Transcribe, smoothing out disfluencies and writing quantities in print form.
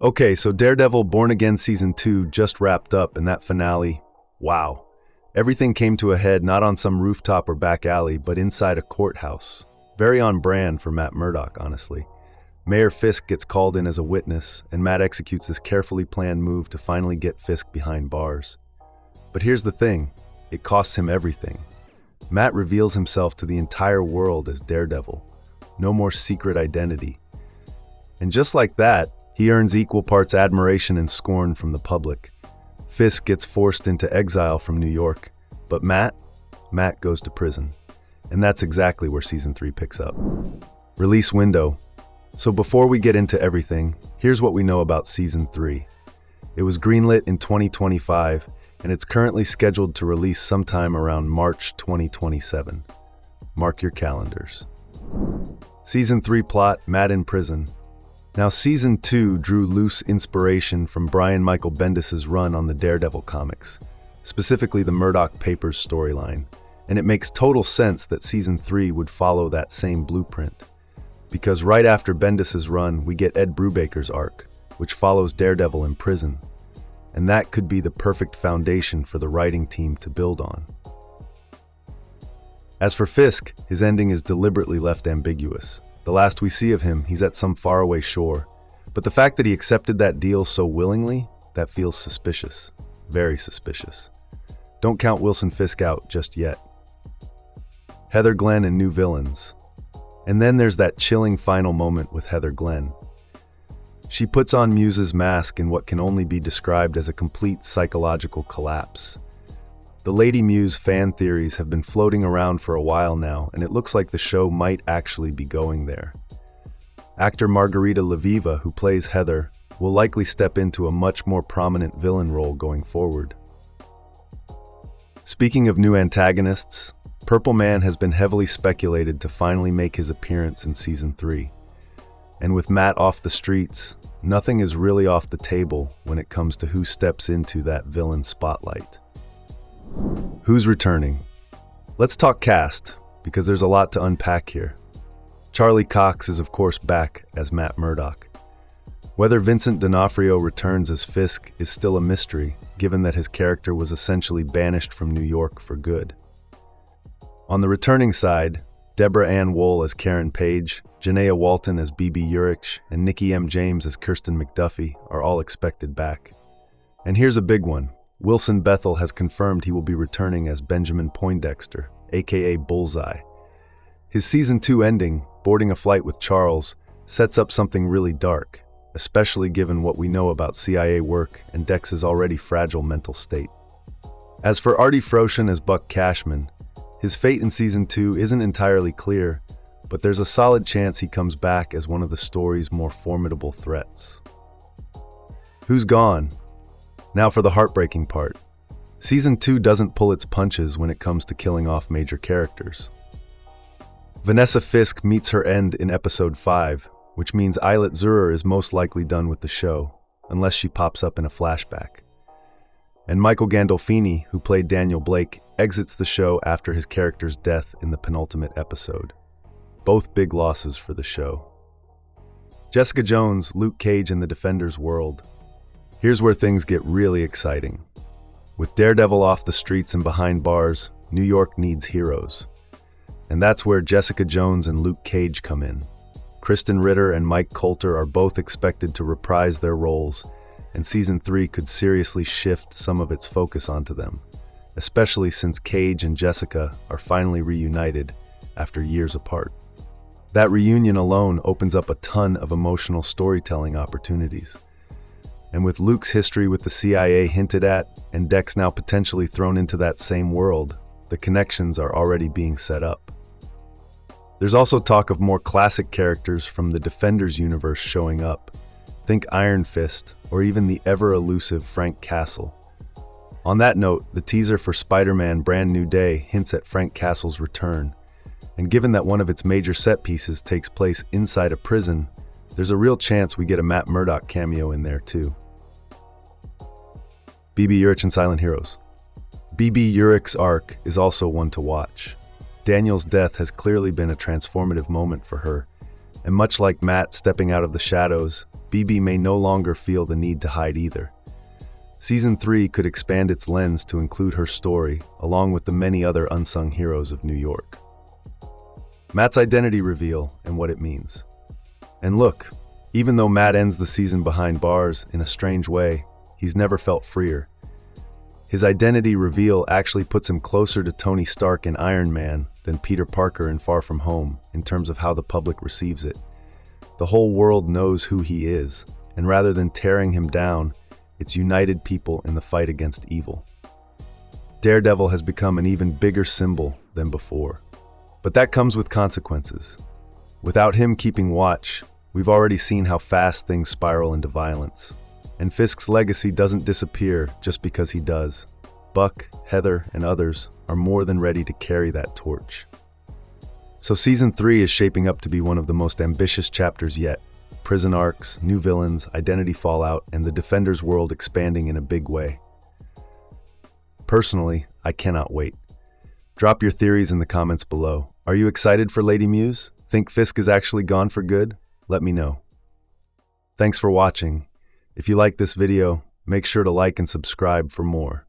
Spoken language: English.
Okay, so Daredevil Born Again Season 2 just wrapped up, and that finale, wow. Everything came to a head not on some rooftop or back alley, but inside a courthouse. Very on brand for Matt Murdock, honestly. Mayor Fisk gets called in as a witness, and Matt executes this carefully planned move to finally get Fisk behind bars. But here's the thing, it costs him everything. Matt reveals himself to the entire world as Daredevil. No more secret identity. And just like that, he earns equal parts admiration and scorn from the public. Fisk gets forced into exile from New York, but Matt goes to prison. And that's exactly where Season 3 picks up. Release window. So before we get into everything, here's what we know about Season 3. It was greenlit in 2025, and it's currently scheduled to release sometime around March 2027. Mark your calendars. Season 3 plot, Matt in prison. Now, Season 2 drew loose inspiration from Brian Michael Bendis' run on the Daredevil comics, specifically the Murdock Papers storyline, and it makes total sense that Season 3 would follow that same blueprint. Because right after Bendis' run, we get Ed Brubaker's arc, which follows Daredevil in prison, and that could be the perfect foundation for the writing team to build on. As for Fisk, his ending is deliberately left ambiguous. The last we see of him, he's at some faraway shore. But the fact that he accepted that deal so willingly, that feels suspicious. Very suspicious. Don't count Wilson Fisk out just yet. Heather Glenn and new villains. And then there's that chilling final moment with Heather Glenn. She puts on Muse's mask in what can only be described as a complete psychological collapse. The Lady Muse fan theories have been floating around for a while now, and it looks like the show might actually be going there. Actor Margarita Leviva, who plays Heather, will likely step into a much more prominent villain role going forward. Speaking of new antagonists, Purple Man has been heavily speculated to finally make his appearance in Season 3. And with Matt off the streets, nothing is really off the table when it comes to who steps into that villain spotlight. Who's returning? Let's talk cast, because there's a lot to unpack here. Charlie Cox is of course back as Matt Murdock. Whether Vincent D'Onofrio returns as Fisk is still a mystery, given that his character was essentially banished from New York for good. On the returning side, Deborah Ann Woll as Karen Page, Janaea Walton as Bebe Urich, and Nikki M. James as Kirsten McDuffie are all expected back. And here's a big one. Wilson Bethel has confirmed he will be returning as Benjamin Poindexter, aka Bullseye. His Season 2 ending, boarding a flight with Charles, sets up something really dark, especially given what we know about CIA work and Dex's already fragile mental state. As for Artie Froschen as Buck Cashman, his fate in Season 2 isn't entirely clear, but there's a solid chance he comes back as one of the story's more formidable threats. Who's gone? Now for the heartbreaking part. Season 2 doesn't pull its punches when it comes to killing off major characters. Vanessa Fisk meets her end in Episode 5, which means Islet Zurer is most likely done with the show, unless she pops up in a flashback. And Michael Gandolfini, who played Daniel Blake, exits the show after his character's death in the penultimate episode. Both big losses for the show. Jessica Jones, Luke Cage in the Defenders world. Here's where things get really exciting. With Daredevil off the streets and behind bars, New York needs heroes. And that's where Jessica Jones and Luke Cage come in. Kristen Ritter and Mike Coulter are both expected to reprise their roles, and Season 3 could seriously shift some of its focus onto them, especially since Cage and Jessica are finally reunited after years apart. That reunion alone opens up a ton of emotional storytelling opportunities. And with Luke's history with the CIA hinted at, and Dex now potentially thrown into that same world, the connections are already being set up. There's also talk of more classic characters from the Defenders universe showing up. Think Iron Fist, or even the ever-elusive Frank Castle. On that note, the teaser for Spider-Man Brand New Day hints at Frank Castle's return, and given that one of its major set pieces takes place inside a prison, there's a real chance we get a Matt Murdock cameo in there too. Bebe Urich and Silent Heroes. Bebe Urich's arc is also one to watch. Daniel's death has clearly been a transformative moment for her, And much like Matt stepping out of the shadows, BB may no longer feel the need to hide either. Season 3 could expand its lens to include her story, along with the many other unsung heroes of New York. Matt's identity reveal and what it means. And look, even though Matt ends the season behind bars in a strange way, he's never felt freer. His identity reveal actually puts him closer to Tony Stark in Iron Man than Peter Parker in Far From Home in terms of how the public receives it. The whole world knows who he is, and rather than tearing him down, it's united people in the fight against evil. Daredevil has become an even bigger symbol than before. But that comes with consequences. Without him keeping watch, we've already seen how fast things spiral into violence. And Fisk's legacy doesn't disappear just because he does. Buck, Heather, and others are more than ready to carry that torch. So Season 3 is shaping up to be one of the most ambitious chapters yet. Prison arcs, new villains, identity fallout, and the Defenders world expanding in a big way. Personally, I cannot wait. Drop your theories in the comments below. Are you excited for Lady Muse? Think Fisk is actually gone for good? Let me know. Thanks for watching. If you like this video, make sure to like and subscribe for more.